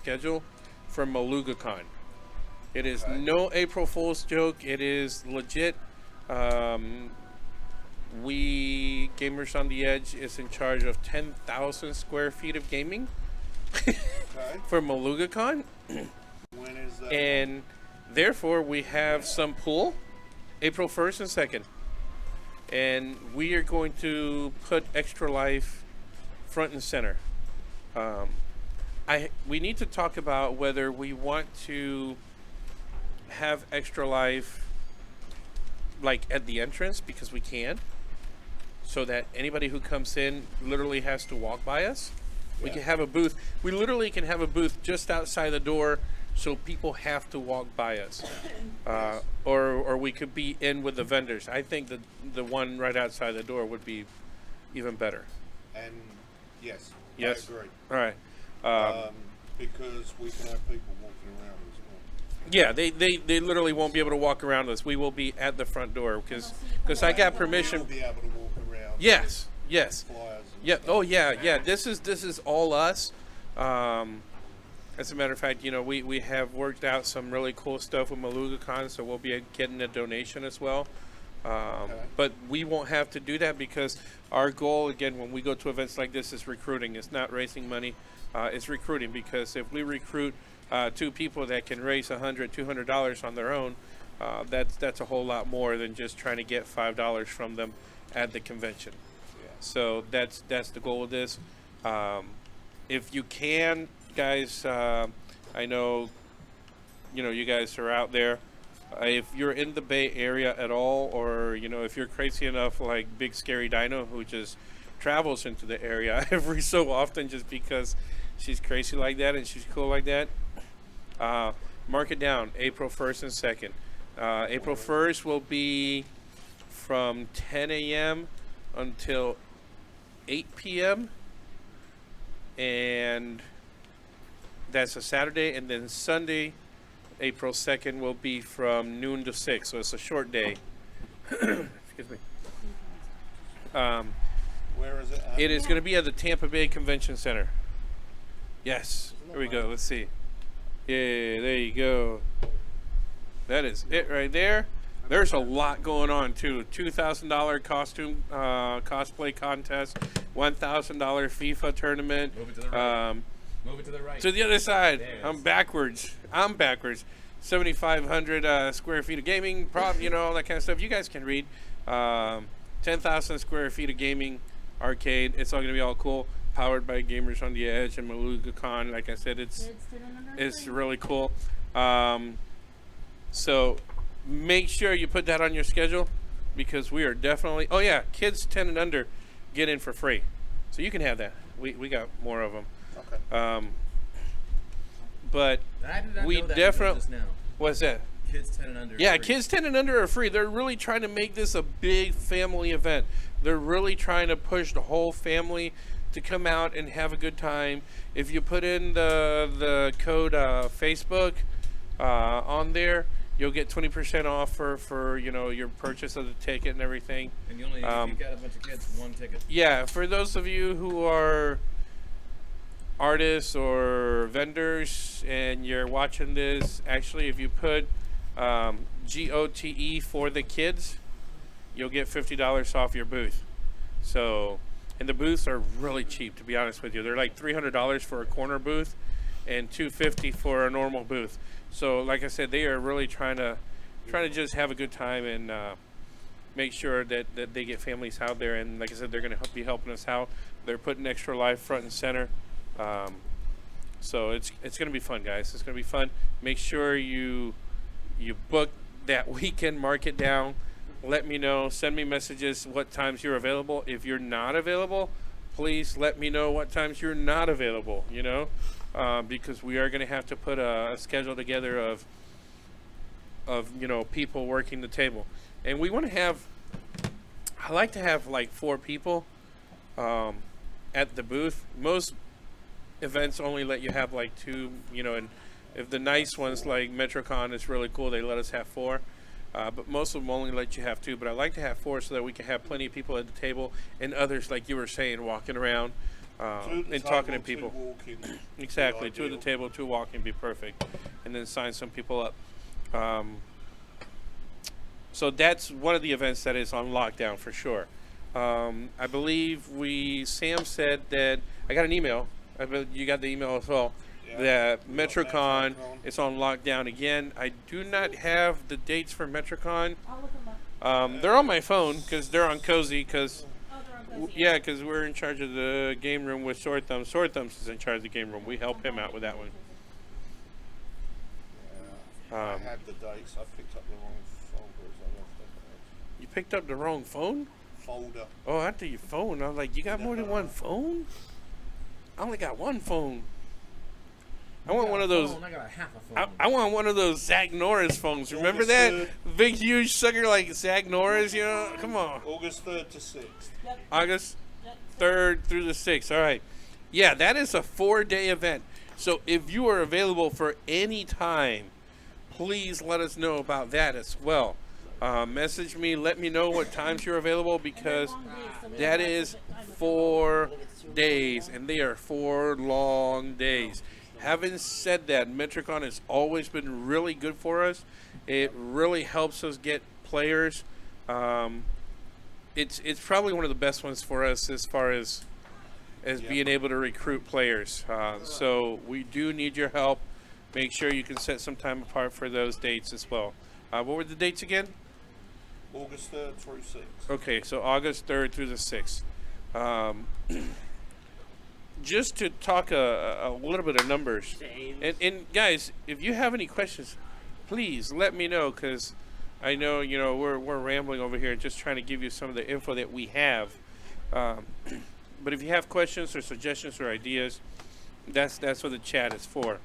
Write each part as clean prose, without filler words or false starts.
schedule for MalugaCon. It is Okay. no April Fool's joke. It is legit. Um, we Gamers on the Edge is in charge of 10,000 square feet of gaming Okay. for MalugaCon, When is that one? and therefore we have some pool April 1st and 2nd, and we are going to put Extra Life front and center. Um, we need to talk about whether we want to have Extra Life like at the entrance because we can, so that anybody who comes in literally has to walk by us. We Yeah. can have a booth. We literally can have a booth just outside the door, so people have to walk by us. Or we could be in with the vendors. I think the one right outside the door would be even better. And yes, Yes. I agree. All right. Because we can have people walking around as well. Yeah, they literally won't be able to walk around us. We will be at the front door because I got We'll permission. be able to walk around. Yes, yes. With flyers and Yeah. stuff. Oh yeah, yeah. This is all us. As a matter of fact, we have worked out some really cool stuff with MalugaCon, so we'll be getting a donation as well. But we won't have to do that because our goal, again, when we go to events like this, is recruiting. It's not raising money. It's recruiting, because if we recruit two people that can raise $100, $200 on their own, that's a whole lot more than just trying to get $5 from them at the convention. Yeah. So that's the goal of this. If you can, guys, I know you guys are out there. If you're in the Bay Area at all, or if you're crazy enough like Big Scary Dino, who just travels into the area every so often just because she's crazy like that and she's cool like that, mark it down. April 1st and 2nd. April 1st will be from 10 a.m. until 8 p.m. and that's a Saturday, and then Sunday, April 2nd, will be from noon to 6, so it's a short day. Excuse me. Where is it? At? It is going to be at the Tampa Bay Convention Center. Yes. Here we go. Let's see. Yeah, there you go. That is it right there. There's a lot going on too. $2,000 costume cosplay contest, $1,000 FIFA tournament. Move it to the right. Move it to the right. To the other side. There it I'm is. backwards. 7,500 square feet of gaming, all that kind of stuff. You guys can read. 10,000 square feet of gaming arcade. It's all going to be all cool. Powered by Gamers on the Edge and MalugaCon. Like I said, it's really cool. So make sure you put that on your schedule, because we are definitely. Oh yeah, kids 10 and under get in for free, so you can have that. We got more of them. Okay. But I did not we know that until definitely. just now. What's that? Kids 10 and under. Yeah, free. kids 10 and under are free. They're really trying to make this a big family event. They're really trying to push the whole family to come out and have a good time. If you put in the code Facebook on there, you'll get 20% off for your purchase of the ticket and everything. And you only, if you've got a bunch of kids, one ticket. Yeah, for those of you who are artists or vendors and you're watching this, actually, if you put GOTE for the kids, you'll get $50 off your booth. So, and the booths are really cheap, to be honest with you. They're like $300 for a corner booth and $250 for a normal booth. So, like I said, they are really trying to just have a good time and make sure that they get families out there. And like I said, they're going to be helping us out. They're putting Extra Life front and center. So it's going to be fun, guys. It's going to be fun. Make sure you book that weekend. Mark it down. Let me know. Send me messages what times you're available. If you're not available, please let me know what times you're not available. Because we are going to have to put a schedule together of people working the table, and we want to have. I like to have like 4 people at the booth. Most events only let you have like 2, and if the nice ones like MetroCon is really cool, they let us have 4. But most of them only let you have 2. But I like to have 4 so that we can have plenty of people at the table and others, like you were saying, walking around. Two at the and table, talking to two people. walking. Exactly, be two at the ideal. table, two walking, be perfect, and then sign some people up. So that's one of the events that is on lockdown for sure. I believe Sam said that I got an email. I bet you got the email as well. Yeah, That we got MetroCon MetroCon. is on lockdown again. I do not have the dates for MetroCon. I'll look them up. They're on my phone because they're on Cozy. Because Oh, they're on Cozy. yeah, because we're in charge of the game room with Sword Thumbs. Sword Thumbs is in charge of the game room. We help him out with that one. Yeah. I Um, had the dates. I picked up the wrong folders. I left them You picked up the wrong phone? folder. Oh, after your phone. I was like, you got more than one phone? I only got one phone. I want one of those. I got a half a phone. I want one of those Zach Norris phones. Remember that August big, huge sucker like Zach Norris? You know, come on. August 3rd to 6th. Yep. August Yep. 3rd through the 6th. All right. Yeah, that is a 4-day event. So if you are available for any time, please let us know about that as well. Message me. Let me know what times you're available because that is 4 days, and they are 4 long days. Having said that, MetroCon has always been really good for us. It really helps us get players. It's probably one of the best ones for us as far as being able to recruit players. So we do need your help. Make sure you can set some time apart for those dates as well. What were the dates again? August 3rd through 6th. Okay, so August 3rd through the 6th. Just to talk a little bit of numbers. And guys, if you have any questions, please let me know because I know, we're rambling over here just trying to give you some of the info that we have. But if you have questions or suggestions or ideas, that's what the chat is for.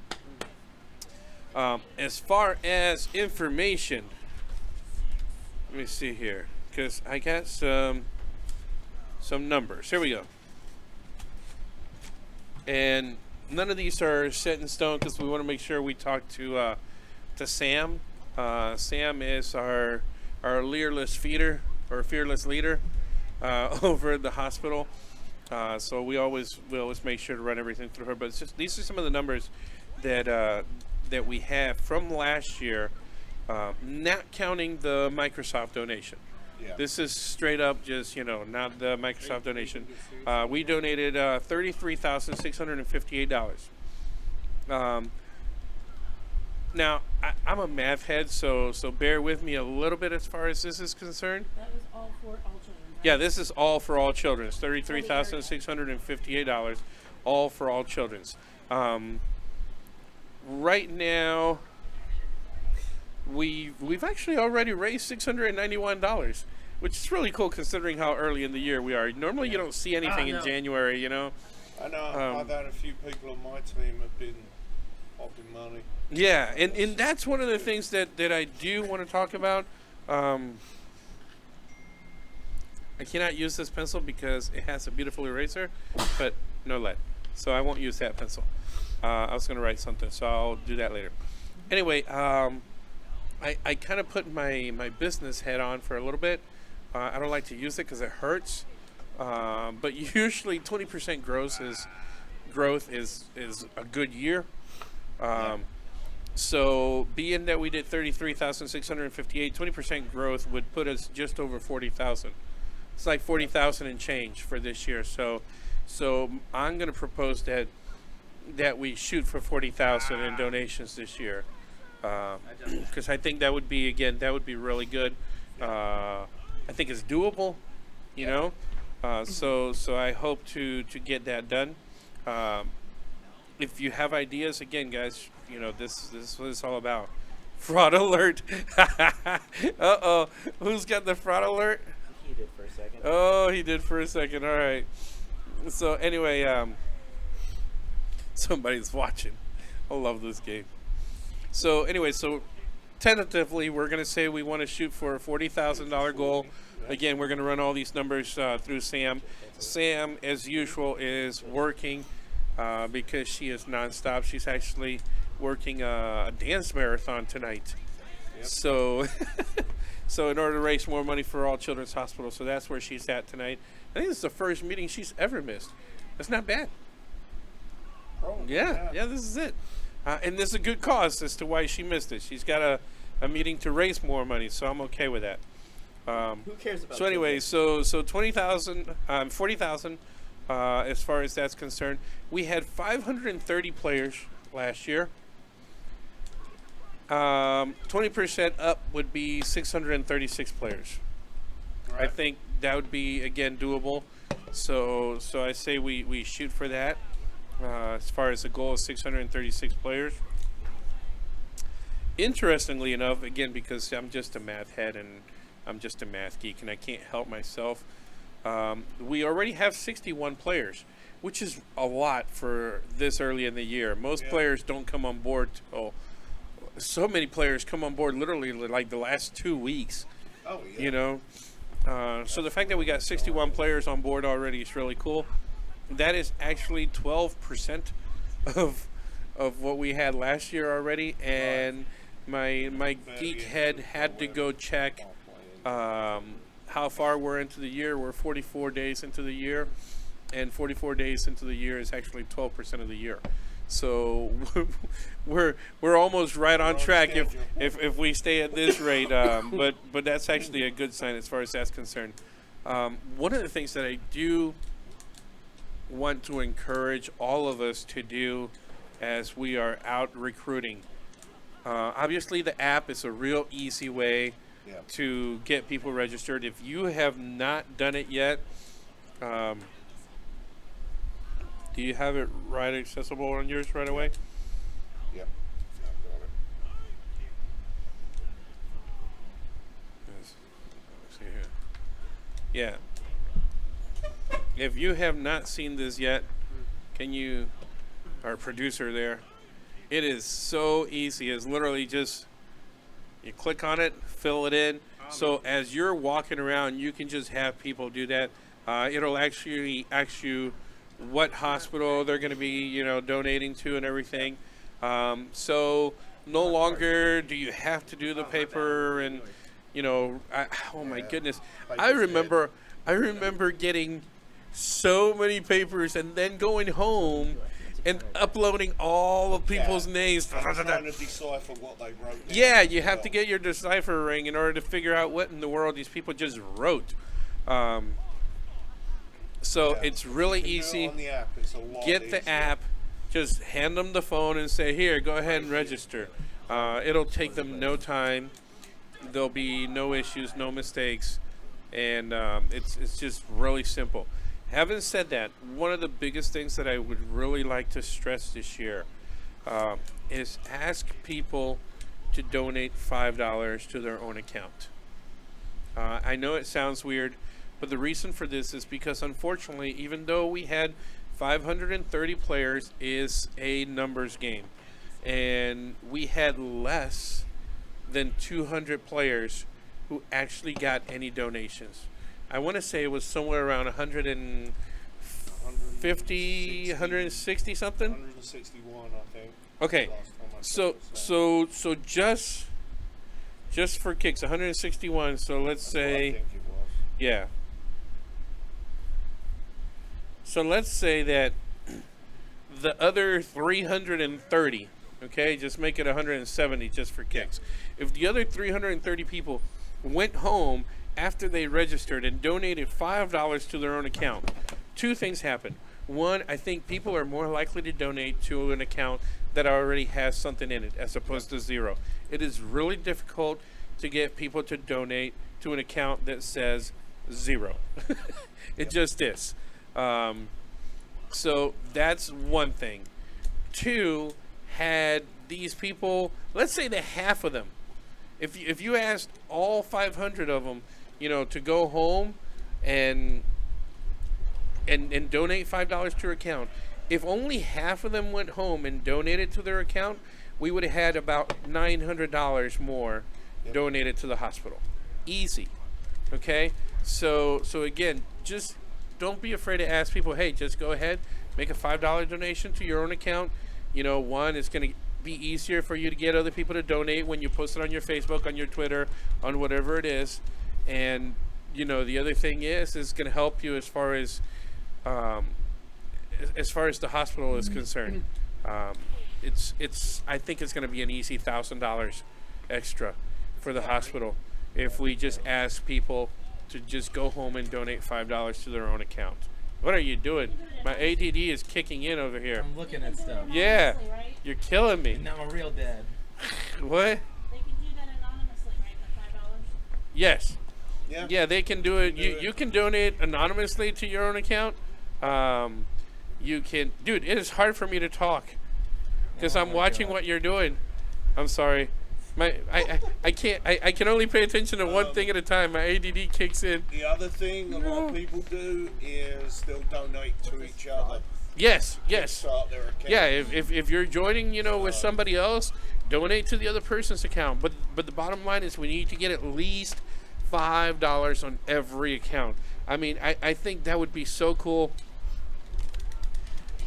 As far as information, let me see here because I got some numbers. Here we go. And none of these are set in stone because we want to make sure we talk to Sam. Sam is our fearless leader over at the hospital. So we always make sure to run everything through her. But it's just, these are some of the numbers that we have from last year, not counting the Microsoft donation. Yeah. This is straight up just, not the Microsoft donation. We donated $33,658. Now, I'm a math head, so bear with me a little bit as far as this is concerned. That was all for all children. Right? Yeah, this is all for all children. It's $33,658, all for all children's. Right now, we've actually already raised $691, which is really cool considering how early in the year we are. Normally, you don't see anything in January, I know I've had a few people on my team have been offering money. Yeah, and that's one of the things that I do want to talk about. I cannot use this pencil because it has a beautiful eraser, but no lead. So I won't use that pencil. I was going to write something, so I'll do that later. Anyway, I kind of put my business hat on for a little bit. I don't like to use it because it hurts. But usually 20% growth is a good year. So being that we did 33,658, 20% growth would put us just over 40,000. It's like 40,000 and change for this year. So I'm going to propose that we shoot for 40,000 in donations this year. Because I think that would be really good. I think it's doable, So I hope to get that done. If you have ideas, again, guys, this is what it's all about. Fraud alert! Uh-oh, who's got the fraud alert? He did for a second. Oh, he did for a second. All right. So anyway, somebody's watching. I love this game. So anyway, tentatively, we're going to say we want to shoot for a $40,000 goal. Again, we're going to run all these numbers through Sam. Sam, as usual, is working because she is nonstop. She's actually working a dance marathon tonight. Yep. So in order to raise more money for All Children's Hospital, so that's where she's at tonight. I think this is the first meeting she's ever missed. That's not bad. Probably, Yeah, this is it. And there's a good cause as to why she missed it. She's got a meeting to raise more money, so I'm okay with that. Who cares about? So anyway, so 20,000, 40,000, as far as that's concerned. We had 530 players last year. 20% up would be 636 players. I Right. think that would be again doable. So I say we shoot for that. As far as the goal of 636 players. Interestingly enough, again, because I'm just a math head and I'm just a math geek and I can't help myself, we already have 61 players, which is a lot for this early in the year. Most Yeah. players don't come on board till, so many players come on board literally like the last 2 weeks, Oh, yeah. you know. So the fact that we got 61 players on board already is really cool. That is actually 12% of what we had last year already, and my geek head had to go check how far we're into the year. We're 44 days into the year, and 44 days into the year is actually 12% of the year. So we're almost right on track if we stay at this rate. But that's actually a good sign as far as that's concerned. One of the things that I do want to encourage all of us to do as we are out recruiting. Obviously, the app is a real easy way Yeah. to get people registered. If you have not done it yet, do you have it right accessible on yours right away? Yep. I've got it. Let's see here. Yeah. If you have not seen this yet, can you, our producer there, it is so easy. It's literally just, you click on it, fill it in. So as you're walking around, you can just have people do that. It'll actually ask you what hospital they're going to be, donating to and everything. So no longer do you have to do the paper and, oh my goodness. I remember getting so many papers and then going home and uploading all of people's names. Trying to decipher what they wrote down. Yeah, you have to get your decipher ring in order to figure out what in the world these people just wrote. So Yeah. it's really You can do it easy. on the app. It's a lot Get the easier. app, just hand them the phone and say, here, go ahead and register. It'll take them no time. There'll be no issues, no mistakes, and it's just really simple. Having said that, one of the biggest things that I would really like to stress this year is ask people to donate $5 to their own account. I know it sounds weird, but the reason for this is because unfortunately, even though we had 530 players, is a numbers game, and we had less than 200 players who actually got any donations. I want to say it was somewhere around 150, 160 something. 161, I think. Okay, Last time I so checked. so just for kicks, 161. So let's That's what I say, think it was. yeah. So let's say that the other 330, okay, just make it 170 just for kicks. If the other 330 people went home after they registered and donated $5 to their own account, two things happen. One, I think people are more likely to donate to an account that already has something in it as opposed to zero. It is really difficult to get people to donate to an account that says zero. It just is. So that's one thing. Two, had these people, let's say that half of them, if you asked all 500 of them, to go home and donate $5 to your account, if only half of them went home and donated to their account, we would have had about $900 more donated to the hospital. Easy. Okay? So again, just don't be afraid to ask people, hey, just go ahead, make a $5 donation to your own account. One, it's going to be easier for you to get other people to donate when you post it on your Facebook, on your Twitter, on whatever it is. And, the other thing is going to help you as far as as far as the hospital is concerned, it's I think it's going to be an easy $1,000 extra for the hospital if we just ask people to just go home and donate $5 to their own account. What are you doing? My ADD is kicking in over here. I'm looking at stuff. Yeah, Anonymously, right? you're killing me. Now I'm a real dad. What? They can do that anonymously, right? The $5. Yes. Yeah. Yeah, they can do it. Do You it. you can donate anonymously to your own account. You can, dude. It is hard for me to talk because Oh I'm my watching God. what you're doing. I'm sorry. I can't. I can only pay attention to one thing at a time. My ADD kicks in. The other thing a lot of people do is they'll donate to each other. Yes. Yes. Start their account. Yeah. If you're joining, with somebody else, donate to the other person's account. But the bottom line is we need to get at least $5 on every account. I mean, I think that would be so cool.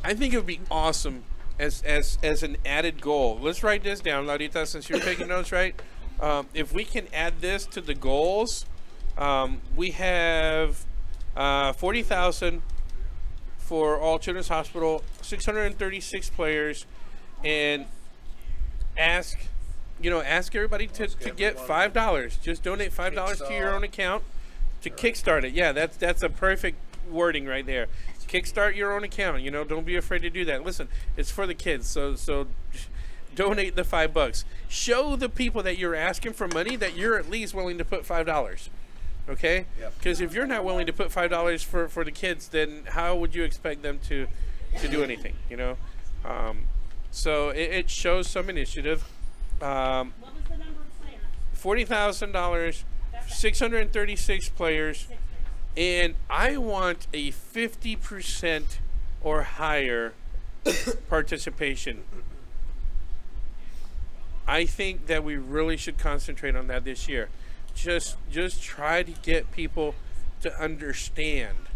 I think it would be awesome as an added goal. Let's write this down, Laurita, since you're taking notes, right? If we can add this to the goals, we have 40,000 for All Children's Hospital, 636 players, and ask everybody to get everyone. $5. Just donate $5 to your own account to kickstart it. Yeah, that's a perfect wording right there. Kickstart your own account. Don't be afraid to do that. Listen, it's for the kids, so donate the $5. Show the people that you're asking for money that you're at least willing to put $5. Okay? Yep. Because if you're not willing to put $5 for the kids, then how would you expect them to do anything? So it shows some initiative. What was the number of players? $40,000, 636 players. And I want a 50% or higher participation. I think that we really should concentrate on that this year. Just try to get people to understand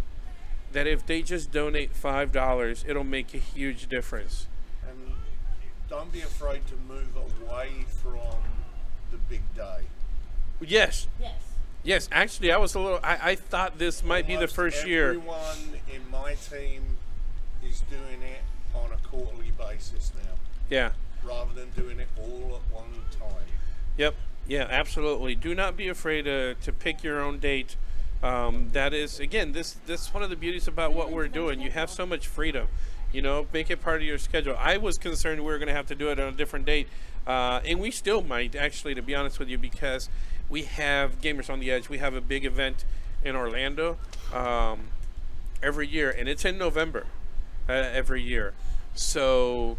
that if they just donate $5, it'll make a huge difference. And don't be afraid to move away from the big day. Yes. Yes. Yes, actually, I thought this might be the Almost first year. Everyone in my team is doing it on a quarterly basis now, Yeah. rather than doing it all at one time. Yep. Yeah, absolutely. Do not be afraid to pick your own date. That is, again, this one of the beauties about what we're doing. You have so much freedom. Make it part of your schedule. I was concerned we were going to have to do it on a different date, and we still might, actually, to be honest with you, because we have Gamers on the Edge. We have a big event in Orlando every year, and it's in November every year. So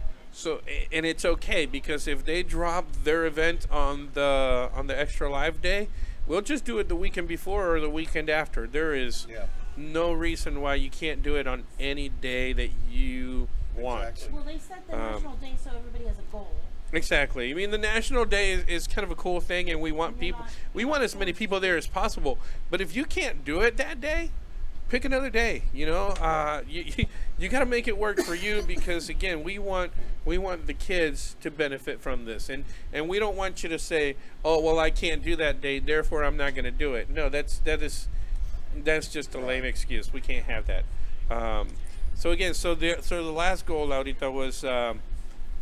and it's okay, because if they drop their event on the extra live day, we'll just do it the weekend before or the weekend after. There is Yeah. no reason why you can't do it on any day that you want. Exactly. Well, they set the national day so everybody has a goal. Exactly. I mean, the National Day is kind of a cool thing, and we want people. We want as many people there as possible. But if you can't do it that day, pick another day. You got to make it work for you, because again, we want the kids to benefit from this, and we don't want you to say, oh well, I can't do that day, therefore I'm not going to do it. No, that's just a lame excuse. We can't have that. So the last goal, Laurita,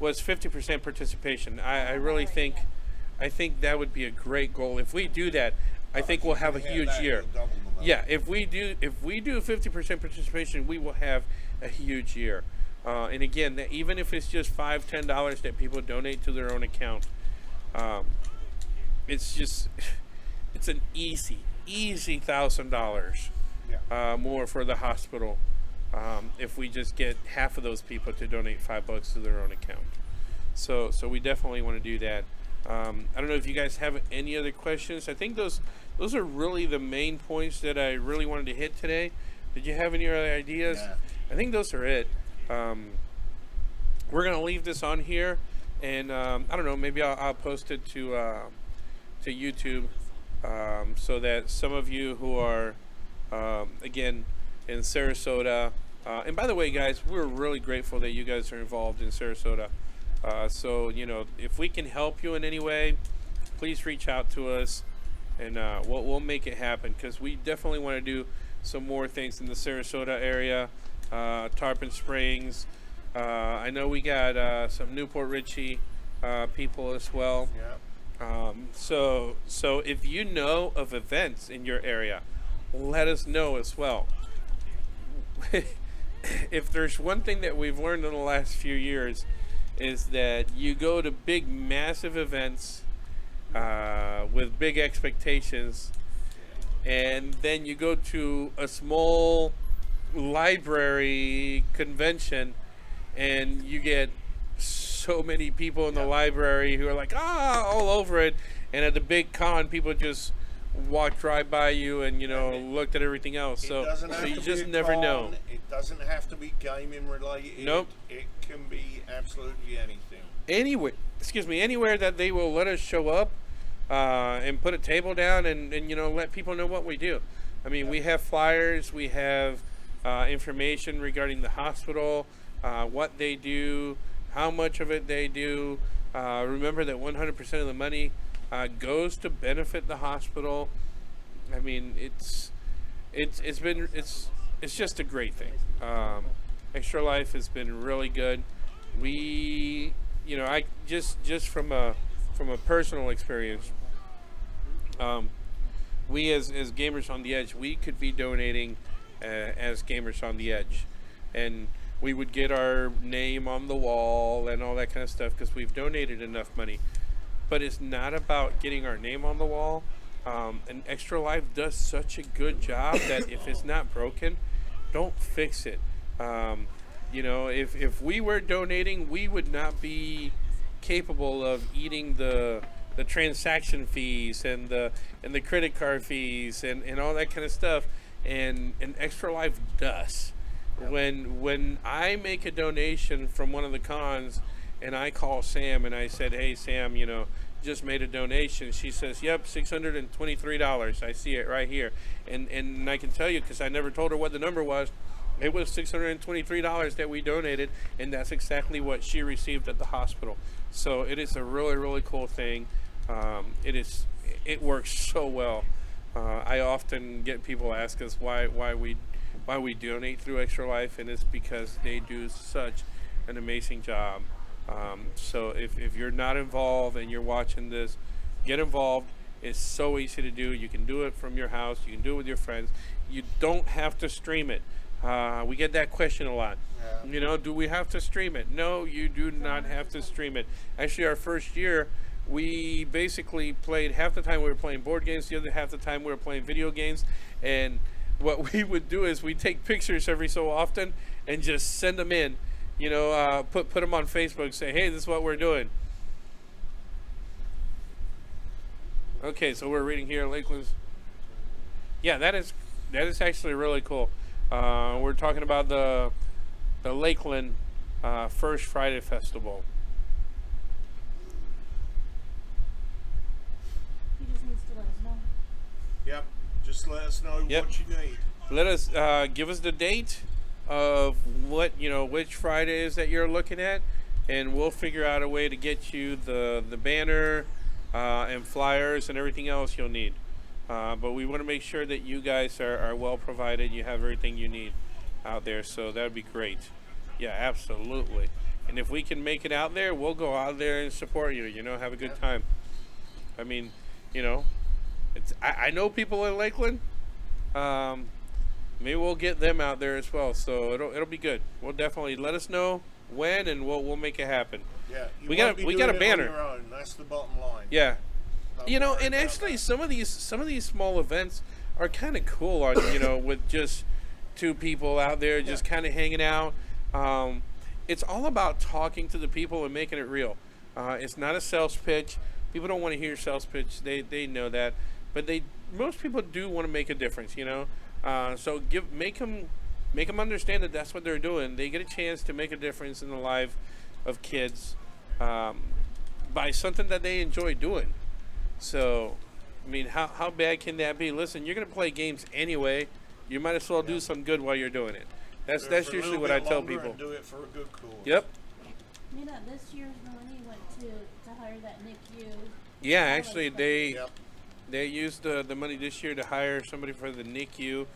was 50% participation. I really think that would be a great goal. If we do that, I think we'll have a huge year. Yeah, if we do 50% participation, we will have a huge year. And again, even if it's just $5, $10 that people donate to their own account, it's an easy $1,000 more for the hospital. If we just get half of those people to donate $5 to their own account. So we definitely want to do that. I don't know if you guys have any other questions. I think those are really the main points that I really wanted to hit today. Did you have any other ideas? Nah. I think those are it. We're gonna leave this on here, and I don't know. Maybe I'll post it to YouTube, so that some of you who are again in Sarasota, and by the way, guys, we're really grateful that you guys are involved in Sarasota. So if we can help you in any way, please reach out to us, and we'll make it happen, because we definitely want to do some more things in the Sarasota area. Tarpon Springs. I know we got some Newport Richie people as well. Yeah. So if you know of events in your area, let us know as well. If there's one thing that we've learned in the last few years, is that you go to big, massive events with big expectations, and then you go to a small library convention, and you get so many people in the library who are like all over it, and at the big con, people just walked right by you and looked at everything else. It So doesn't have you to just be a never con, know. It doesn't have to be gaming related. Nope. It can be absolutely anything. Anywhere that they will let us show up and put a table down and let people know what we do. I mean, we have flyers, we have information regarding the hospital, what they do, how much of it they do. Remember that 100% of the money goes to benefit the hospital. I mean, it's just a great thing. Extra Life has been really good. We, I just from a personal experience, we as Gamers on the Edge, we could be donating as Gamers on the Edge, and we would get our name on the wall and all that kind of stuff because we've donated enough money. But it's not about getting our name on the wall. And Extra Life does such a good job that if it's not broken, don't fix it. If we were donating, we would not be capable of eating the transaction fees and the credit card fees and all that kind of stuff. And Extra Life does. When I make a donation from one of the cons and I call Sam and I said, hey Sam, just made a donation, she says, yep, $623. I see it right here. And I can tell you, because I never told her what the number was, it was $623 that we donated, and that's exactly what she received at the hospital. So it is a really, really cool thing. It works so well. I often get people ask us why we donate through Extra Life, and it's because they do such an amazing job. So if you're not involved and you're watching this, get involved. It's so easy to do. You can do it from your house. You can do it with your friends. You don't have to stream it. We get that question a lot. Yeah. Do we have to stream it? No, you do not have to stream it. Actually, our first year, we basically played half the time we were playing board games, the other half the time we were playing video games. And what we would do is we take pictures every so often and just send them in. Put them on Facebook. Say, hey, this is what we're doing. Okay, so we're reading here, Lakeland's. Yeah, that is actually really cool. We're talking about the Lakeland First Friday Festival. He just needs to let us know. Yep. Just let us know Yep. what you need. Let us give us the date of which Fridays that you're looking at, and we'll figure out a way to get you the banner and flyers and everything else you'll need. But we want to make sure that you guys are well provided. You have everything you need out there, so that would be great. Yeah, absolutely. And if we can make it out there, we'll go out there and support you. Have a good time. I mean, I know people in Lakeland. Maybe we'll get them out there as well. So it'll be good. We'll definitely let us know when, and we'll make it happen. Yeah. We got a banner. On your own. That's the bottom line. Yeah. Don't worry And about actually that. some of these small events are kind of cool on with just two people out there just kind of hanging out. It's all about talking to the people and making it real. It's not a sales pitch. People don't want to hear sales pitch. They know that, but most people do want to make a difference. So make them understand that that's what they're doing. They get a chance to make a difference in the life of kids by something that they enjoy doing. So, I mean, how bad can that be? Listen, you're going to play games anyway. You might as well do some good while you're doing it. Do it That's for a usually little what I bit tell longer people. and do it for a good cause. Yep. This year's money went to hire that NICU. Yeah, actually, Yep. they used the money this year to hire somebody for the NICU.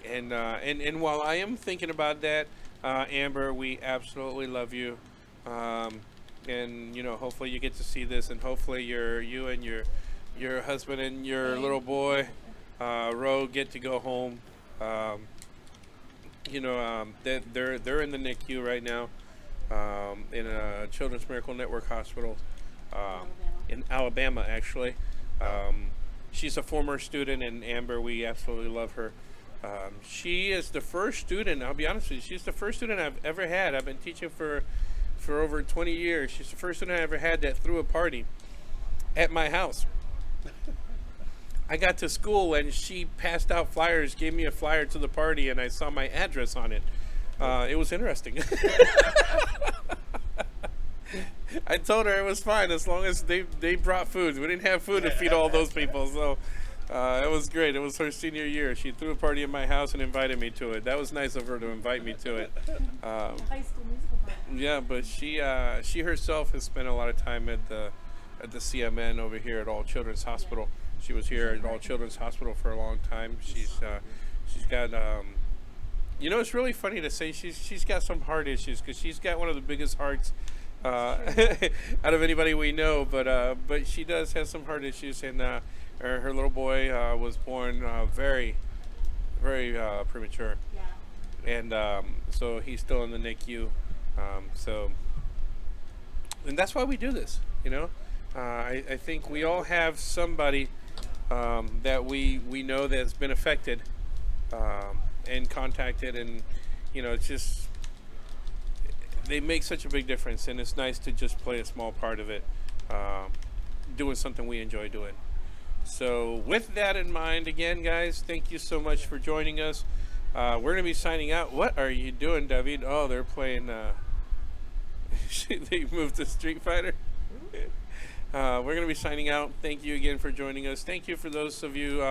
And while I am thinking about that, Amber, we absolutely love you. And hopefully you get to see this, and hopefully you and your husband and your little boy, Ro, get to go home. They're in the NICU right now, in a Children's Miracle Network hospital, in Alabama, actually. She's a former student, and Amber, we absolutely love her. She is the first student, I'll be honest with you, she's the first student I've ever had. I've been teaching for over 20 years. She's the first student I ever had that threw a party at my house. I got to school and she passed out flyers, gave me a flyer to the party, and I saw my address on it. It was interesting. I told her it was fine as long as they brought food. We didn't have food to feed all those people, so it was great. It was her senior year. She threw a party at my house and invited me to it. That was nice of her to invite me to it. High School Musical party. Yeah, but she herself has spent a lot of time at the CMN over here at All Children's Hospital. She was here at All Children's Hospital for a long time. She's got it's really funny to say she's got some heart issues, because she's got one of the biggest hearts out of anybody we know. But she does have some heart issues, and her little boy was born very, very premature. Yeah. And so he's still in the NICU. And that's why we do this, I think we all have somebody that we know that's been affected and contacted, and it's just, they make such a big difference, and it's nice to just play a small part of it, doing something we enjoy doing. So with that in mind, again, guys, thank you so much for joining us. We're going to be signing out. What are you doing, David? Oh, they're playing, they moved to Street Fighter. We're going to be signing out. Thank you again for joining us. Thank you for those of you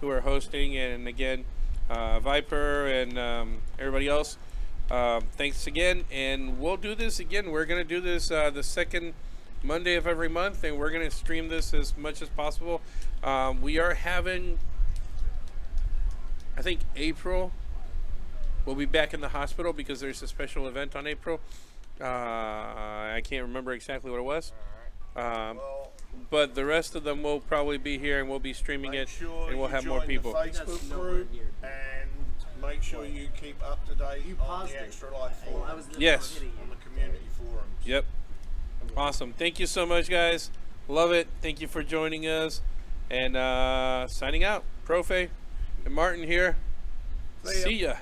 who are hosting, and again, Viper and everybody else. Thanks again, and we'll do this again. We're going to do this the second Monday of every month, and we're going to stream this as much as possible. We are having, I think, April. We'll be back in the hospital because there's a special event on April. I can't remember exactly what it was. But the rest of them will probably be here, and we'll be streaming it, and we'll have more people. The Facebook group, and make sure you keep up to date on the Extra Life forum. Yes. On the community forums. Yep. Awesome. Thank you so much, guys. Love it. Thank you for joining us. And signing out. Profe and Martin here. See ya. See ya.